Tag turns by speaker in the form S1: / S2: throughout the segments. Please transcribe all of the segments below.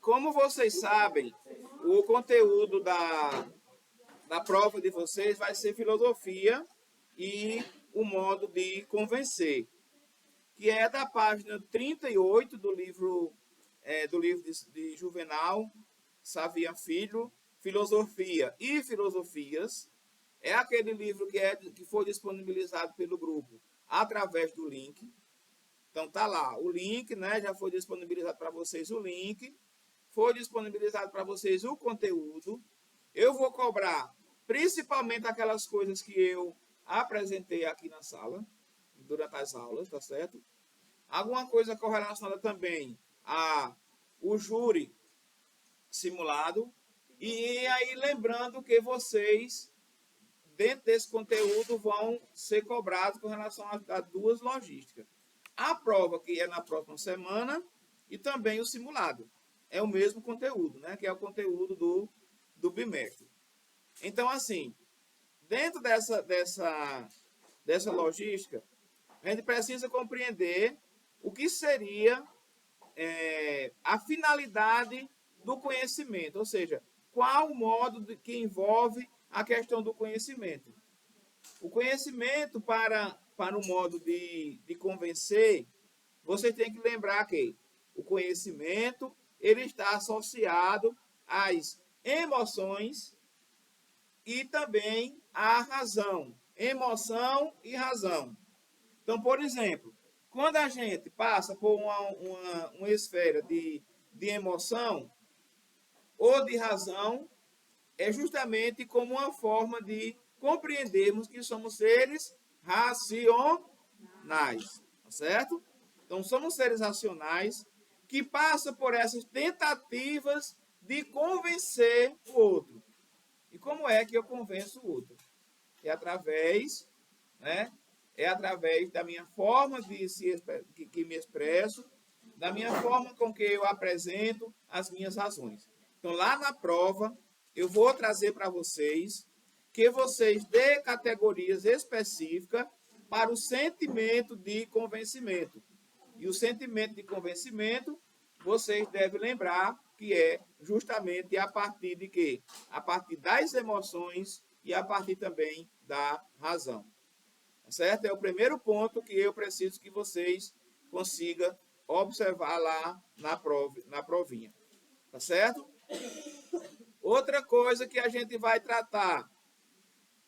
S1: Como vocês sabem, o conteúdo da prova de vocês vai ser filosofia e o modo de convencer, que é da página 38 do livro de Juvenal Savian Filho, Filosofia e Filosofias. É aquele livro que foi disponibilizado pelo grupo através do link. Então tá lá o link, né? Já foi disponibilizado para vocês o link, foi disponibilizado para vocês o conteúdo. Eu vou cobrar principalmente aquelas coisas que eu apresentei aqui na sala, durante as aulas, tá certo? Alguma coisa correlacionada também a o júri simulado. E aí lembrando que vocês, dentro desse conteúdo, vão ser cobrados com relação a duas logísticas. A prova, que é na próxima semana, e também o simulado. É o mesmo conteúdo, né? Que é o conteúdo do bimestre. Então, assim, dentro dessa logística, a gente precisa compreender o que seria a finalidade do conhecimento, ou seja, qual o modo que envolve a questão do conhecimento. O conhecimento, para o modo de convencer, você tem que lembrar que o conhecimento ele está associado às emoções e também à razão. Emoção e razão. Então, por exemplo, quando a gente passa por uma esfera de emoção ou de razão, é justamente como uma forma de compreendermos que somos seres racionais, tá certo? Então, somos seres racionais que passam por essas tentativas de convencer o outro. E como é que eu convenço o outro? É através, né? É através da minha forma que me expresso, da minha forma com que eu apresento as minhas razões. Então, lá na prova, eu vou trazer para vocês que vocês dê categorias específicas para o sentimento de convencimento. E o sentimento de convencimento, vocês devem lembrar que é justamente a partir de quê? A partir das emoções e a partir também da razão. Tá certo? É o primeiro ponto que eu preciso que vocês consigam observar lá na provinha. Tá certo? Outra coisa que a gente vai tratar.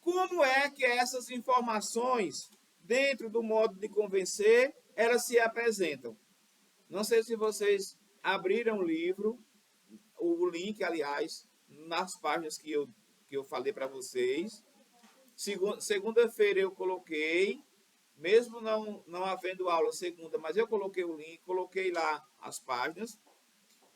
S1: Como é que essas informações, dentro do modo de convencer, elas se apresentam? Não sei se vocês abriram o livro, o link, aliás, nas páginas que eu falei para vocês. Segunda-feira eu coloquei, mesmo não havendo aula segunda, mas eu coloquei o link, coloquei lá as páginas.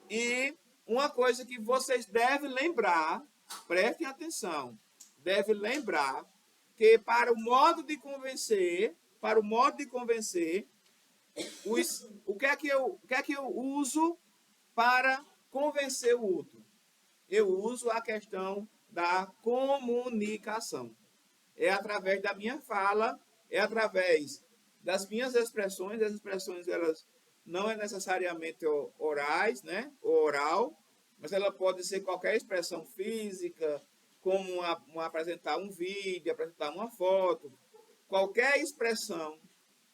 S1: E uma coisa que vocês devem lembrar, prestem atenção, devem lembrar que para o modo de convencer, o que é que eu uso para convencer o outro? Eu uso a questão da comunicação. É através da minha fala, é através das minhas expressões. As expressões, elas não é necessariamente orais, né? Ou oral, mas ela pode ser qualquer expressão física, como apresentar um vídeo, apresentar uma foto, qualquer expressão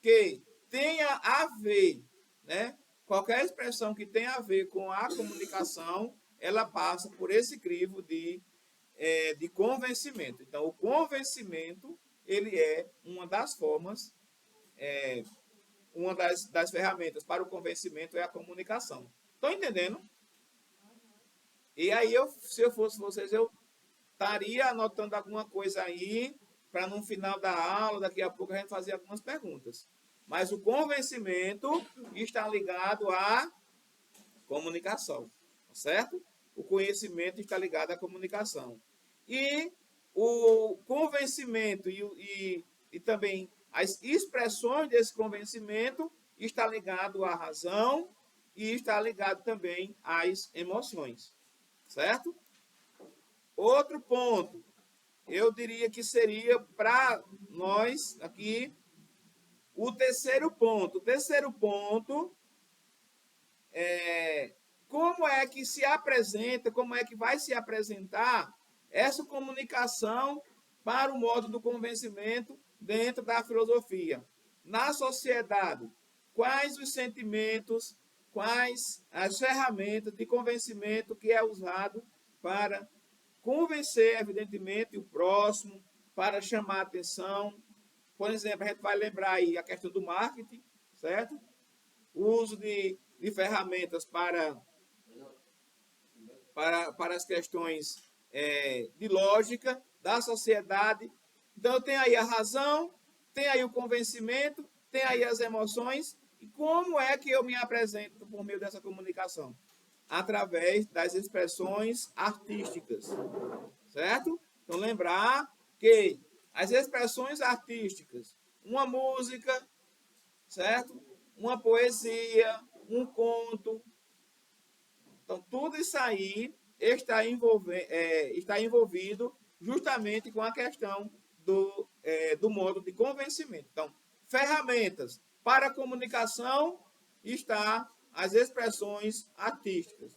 S1: que tenha a ver, né? Qualquer expressão que tenha a ver com a comunicação, ela passa por esse crivo de convencimento. Então, o convencimento, ele é uma das formas, uma das ferramentas para o convencimento é a comunicação. Estão entendendo? E aí, se eu fosse vocês, eu estaria anotando alguma coisa aí, para no final da aula, daqui a pouco, a gente fazer algumas perguntas. Mas o convencimento está ligado à comunicação, certo? O conhecimento está ligado à comunicação. E o convencimento e também as expressões desse convencimento está ligado à razão e está ligado também às emoções, certo? Outro ponto, eu diria que seria para nós aqui o terceiro ponto. O terceiro ponto é como que se apresenta, como é que vai se apresentar essa comunicação para o modo do convencimento dentro da filosofia. Na sociedade, quais os sentimentos, quais as ferramentas de convencimento que é usado para convencer, evidentemente, o próximo, para chamar a atenção. Por exemplo, a gente vai lembrar aí a questão do marketing, certo? O uso de ferramentas para as questões de lógica da sociedade. Então, tem aí a razão, tem aí o convencimento, tem aí as emoções. E como é que eu me apresento por meio dessa comunicação? Através das expressões artísticas, certo? Então, lembrar que as expressões artísticas, uma música, certo? Uma poesia, um conto. Então, tudo isso aí está envolvido justamente com a questão do modo de convencimento. Então, ferramentas para a comunicação está as expressões artísticas.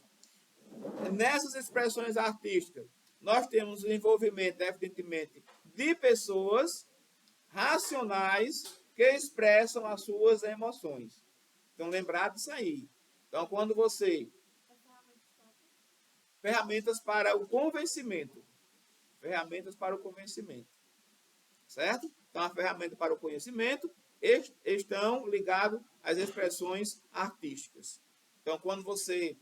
S1: Nessas expressões artísticas, nós temos o envolvimento, evidentemente, de pessoas racionais que expressam as suas emoções. Então, lembrar disso aí. Então, quando você... Ferramentas para o convencimento. Ferramentas para o convencimento. Certo? Então, a ferramenta para o conhecimento estão ligados às expressões artísticas. Então, quando você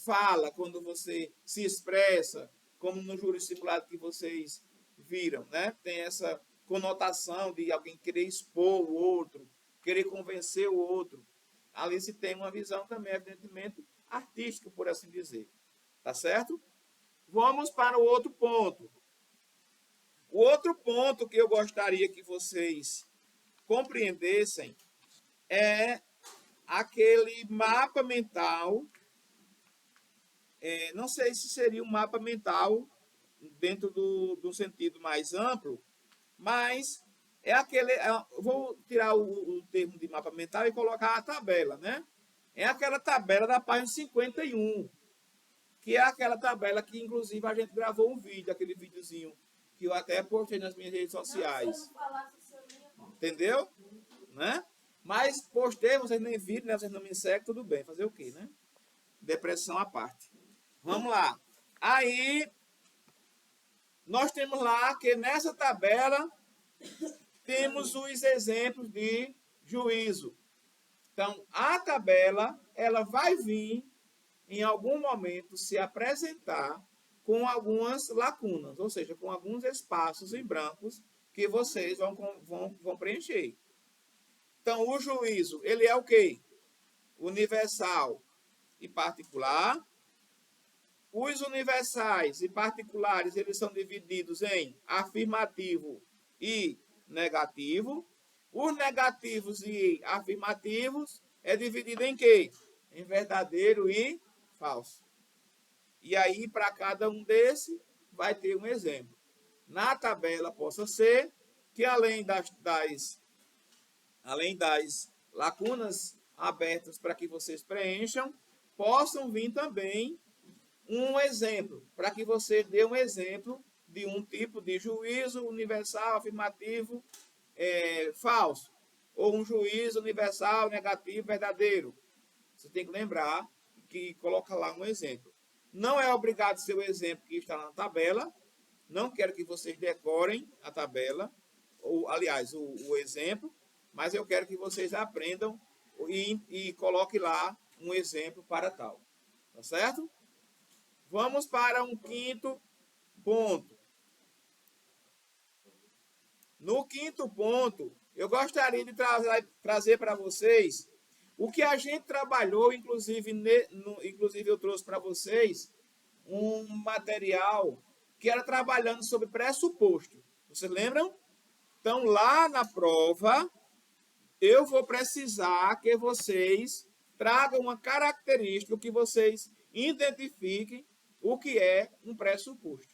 S1: fala, quando você se expressa, como no júri simulado que vocês viram, né? Tem essa conotação de alguém querer expor o outro, querer convencer o outro. Ali se tem uma visão também, evidentemente, artística, por assim dizer. Tá certo? Vamos para o outro ponto. O outro ponto que eu gostaria que vocês compreendessem é aquele mapa mental. Não sei se seria um mapa mental dentro do sentido mais amplo, mas é aquele... vou tirar o termo de mapa mental e colocar a tabela, né? É aquela tabela da página 51, que é aquela tabela que, inclusive, a gente gravou um vídeo, aquele videozinho que eu até postei nas minhas redes sociais. Entendeu? Né? Mas postei, vocês nem viram, né? Vocês não me seguem, tudo bem. Fazer o quê, né? Depressão à parte. Vamos lá. Aí, nós temos lá que nessa tabela temos os exemplos de juízo. Então, a tabela, ela vai vir em algum momento se apresentar com algumas lacunas, ou seja, com alguns espaços em brancos que vocês vão preencher. Então, o juízo, ele é o quê? Universal e particular. Os universais e particulares, eles são divididos em afirmativo e negativo. Os negativos e afirmativos é dividido em quê? Em verdadeiro e falso. E aí, para cada um desses, vai ter um exemplo. Na tabela possa ser que além das lacunas abertas para que vocês preencham, possam vir também um exemplo, para que você dê um exemplo de um tipo de juízo universal, afirmativo, falso, ou um juízo universal, negativo, verdadeiro. Você tem que lembrar que coloca lá um exemplo. Não é obrigado ser o exemplo que está na tabela. Não quero que vocês decorem a tabela, ou, aliás, o exemplo, mas eu quero que vocês aprendam e coloquem lá um exemplo para tal. Tá certo? Vamos para um quinto ponto. No quinto ponto, eu gostaria de trazer para vocês o que a gente trabalhou, inclusive eu trouxe para vocês um material que era trabalhando sobre pressuposto. Vocês lembram? Então, lá na prova, eu vou precisar que vocês tragam uma característica, que vocês identifiquem o que é um pressuposto.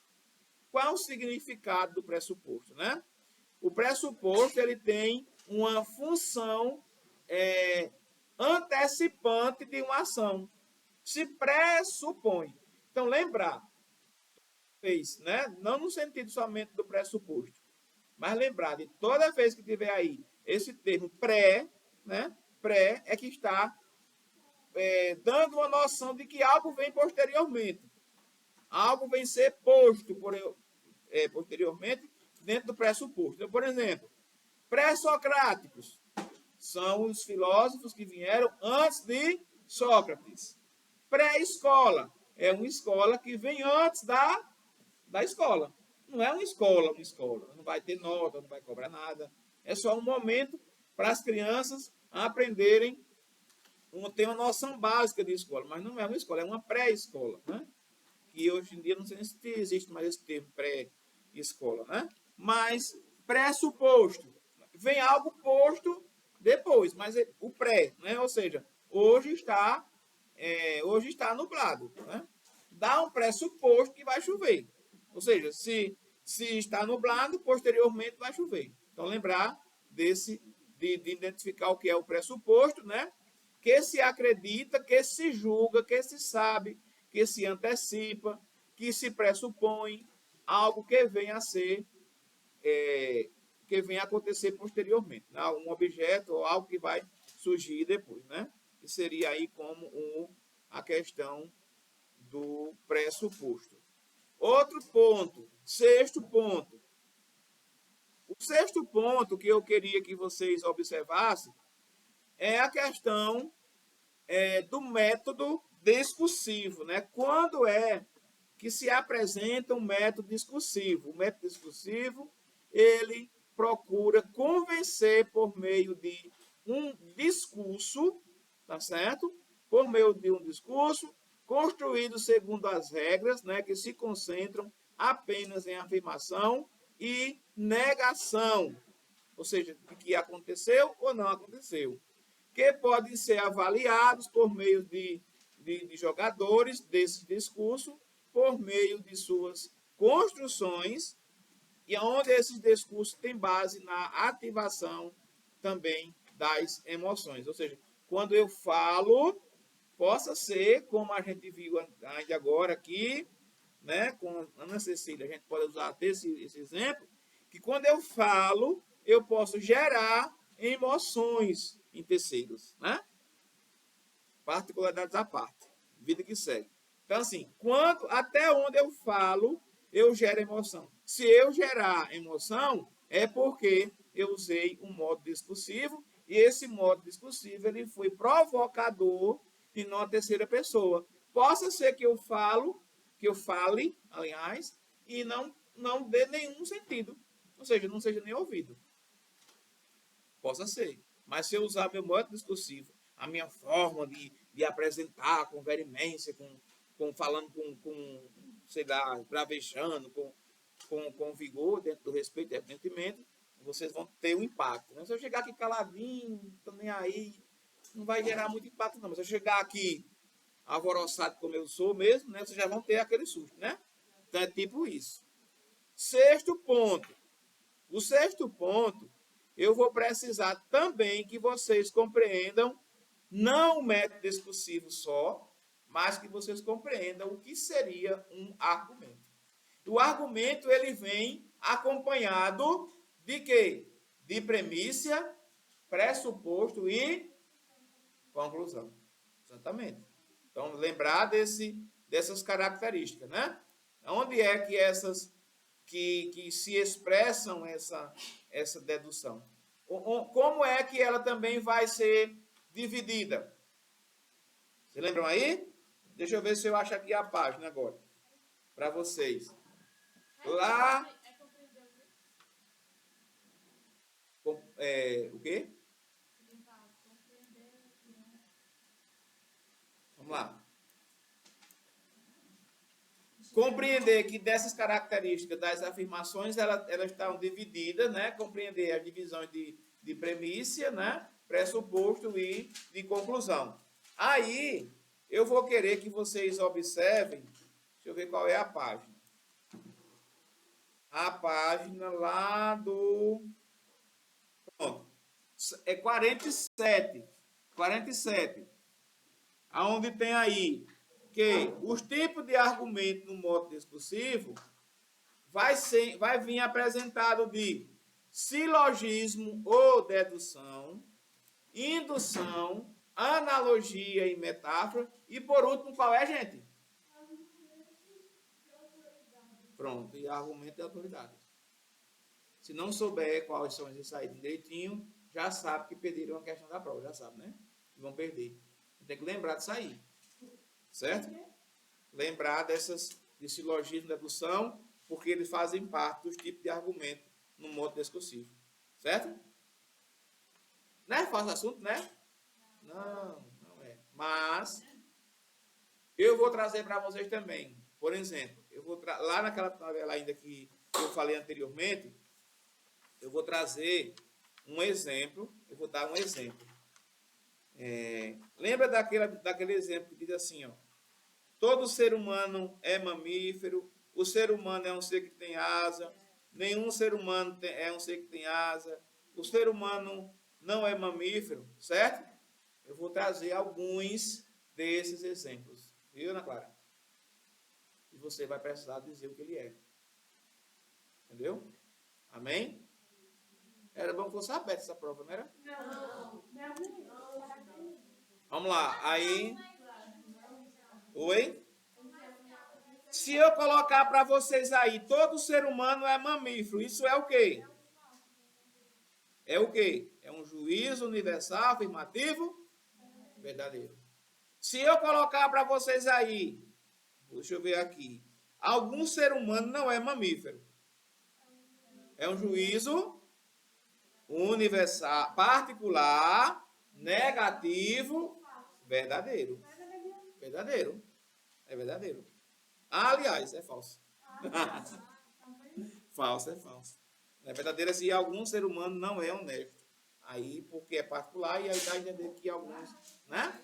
S1: Qual o significado do pressuposto, né? O pressuposto, ele tem uma função antecipante de uma ação. se pressupõe. Então, lembrar, fez, né? Não no sentido somente do pressuposto, mas lembrar de toda vez que tiver aí esse termo pré, né? Pré é que está dando uma noção de que algo vem posteriormente. Algo vem ser posto posteriormente dentro do pressuposto. Então, por exemplo, pré-socráticos são os filósofos que vieram antes de Sócrates. Pré-escola é uma escola que vem antes da escola. Não é uma escola. Não vai ter nota, não vai cobrar nada. É só um momento para as crianças aprenderem, ter uma noção básica de escola. Mas não é uma escola, é uma pré-escola, né? Que hoje em dia não sei se existe mais esse termo pré-escola, né? Mas pressuposto. Vem algo posto depois, mas o pré, né? Ou seja, hoje está nublado, né? Dá um pressuposto que vai chover. Ou seja, se está nublado, posteriormente vai chover. Então, lembrar de identificar o que é o pressuposto, né? Que se acredita, que se julga, que se sabe, que se antecipa, que se pressupõe algo que venha a ser, que venha a acontecer posteriormente, né? Um objeto ou algo que vai surgir depois, né? Que seria aí como a questão do pressuposto. Outro ponto, sexto ponto. O sexto ponto que eu queria que vocês observassem é a questão do método discursivo, né? Quando é que se apresenta um método discursivo? O método discursivo, ele procura convencer por meio de um discurso, tá certo? Por meio de um discurso construído segundo as regras, né, que se concentram apenas em afirmação e negação, ou seja, de que aconteceu ou não aconteceu, que podem ser avaliados por meio de jogadores desse discurso, por meio de suas construções, e onde esses discursos têm base na ativação também das emoções. Ou seja, quando eu falo, possa ser, como a gente viu ainda agora aqui, né, com Ana Cecília, a gente pode usar até esse exemplo, que quando eu falo, eu posso gerar emoções em terceiros, né? Particularidades à parte, vida que segue. Então, assim, até onde eu falo, eu gero emoção. Se eu gerar emoção, é porque eu usei um modo discursivo, e esse modo discursivo ele foi provocador e não a terceira pessoa. Possa ser que eu fale, aliás, e não dê nenhum sentido. Ou seja, não seja nem ouvido. Possa ser. Mas se eu usar meu modo discursivo, a minha forma de apresentar com veemência, falando sei lá, bravejando, com vigor, dentro do respeito e arrependimento, vocês vão ter um impacto. Né? Se eu chegar aqui caladinho, não tô nem aí, não vai gerar muito impacto não. Mas se eu chegar aqui alvoroçado como eu sou mesmo, né, vocês já vão ter aquele susto, né? Então é tipo isso. Sexto ponto. O sexto ponto, eu vou precisar também que vocês compreendam não o método discursivo só, mas que vocês compreendam o que seria um argumento. O argumento ele vem acompanhado de quê? De premissa, pressuposto e conclusão. Exatamente. Então, lembrar dessas características, né? Onde é que essas que se expressam essa dedução? Como é que ela também vai ser dividida? Vocês lembram aí? Deixa eu ver se eu acho aqui a página agora, para vocês. Lá... o quê? Vamos lá. Compreender que dessas características das afirmações, elas estão divididas, né? Compreender as divisões de premissa, né? Pressuposto e de conclusão. Aí, eu vou querer que vocês observem, deixa eu ver qual é a página. A página lá do... Pronto. É 47. 47. Aonde tem aí que os tipos de argumento no modo discursivo vai vir apresentado de silogismo ou dedução, indução, analogia e metáfora. E por último, qual é, gente? Pronto, e argumento de autoridade. Se não souber quais são esses aí direitinho, já sabe que perderam a questão da prova, já sabe, né? Vão perder. Tem que lembrar disso aí. Certo? Lembrar de silogismo, dedução, porque eles fazem parte dos tipos de argumento no modo discursivo. Certo? Não é fácil assunto, né? Não, não é. Mas eu vou trazer para vocês também. Por exemplo, eu vou lá naquela tabela ainda que eu falei anteriormente, eu vou trazer um exemplo. Eu vou dar um exemplo. Lembra daquele exemplo que diz assim, ó, todo ser humano é mamífero, o ser humano é um ser que tem asa, nenhum ser humano é um ser que tem asa, o ser humano não é mamífero, certo? Eu vou trazer alguns desses exemplos, viu, Ana Clara? E você vai precisar dizer o que ele é. Entendeu? Amém? Era bom que fosse aberta essa prova, não era? Não. Vamos lá. Aí. Oi? Se eu colocar para vocês aí, todo ser humano é mamífero, isso é o quê? É o quê? É um juízo universal, afirmativo, verdadeiro. Se eu colocar para vocês aí, deixa eu ver aqui, algum ser humano não é mamífero. É um juízo universal, particular, negativo, verdadeiro. Verdadeiro. É verdadeiro. Aliás, é falso. Falso, é falso. É verdadeiro se algum ser humano não é honesto. Aí, porque é particular, e aí dá a entender que alguns, né?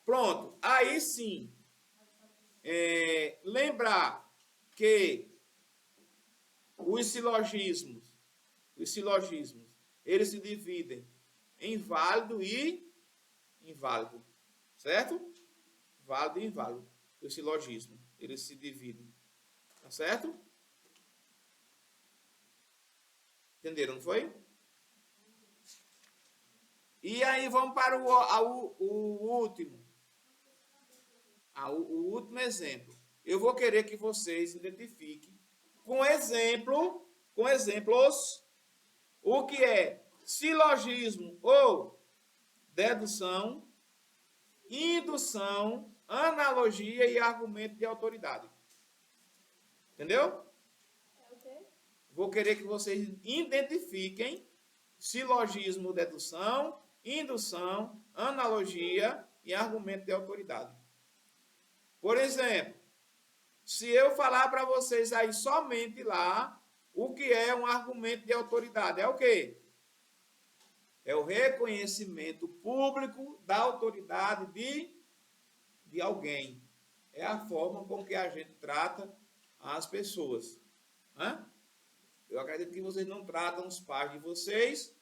S1: Pronto. Aí sim. Lembrar que os silogismos, eles se dividem em válido e inválido. Certo? Válido e inválido. O silogismo, eles se dividem. Tá certo? Entenderam, não foi? E aí vamos para o último. O último exemplo. Eu vou querer que vocês identifiquem com exemplos, o que é silogismo ou dedução, indução, analogia e argumento de autoridade. Entendeu? Vou querer que vocês identifiquem silogismo, dedução, indução, analogia e argumento de autoridade. Por exemplo, se eu falar para vocês aí somente lá o que é um argumento de autoridade, é o quê? É o reconhecimento público da autoridade de alguém. É a forma com que a gente trata as pessoas. Eu acredito que vocês não tratam os pais de vocês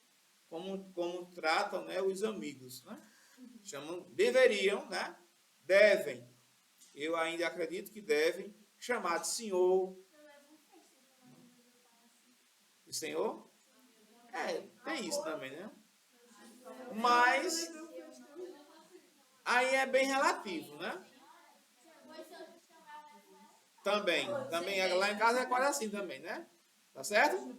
S1: como tratam, né, os amigos. Né? Deveriam, né? Devem. Eu ainda acredito que devem chamar de senhor. De senhor? Tem isso também, né? Mas aí é bem relativo, né? Também lá em casa é quase assim também, né? Tá certo?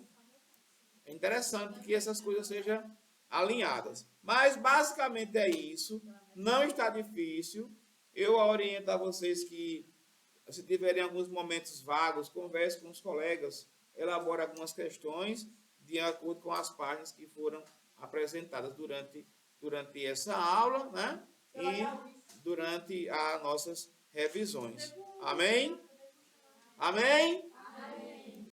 S1: É interessante que essas coisas sejam alinhadas. Mas basicamente é isso. Não está difícil. Eu oriento a vocês que, se tiverem alguns momentos vagos, converse com os colegas, elabore algumas questões de acordo com as páginas que foram apresentadas durante essa aula, né? E durante as nossas revisões. Amém? Amém?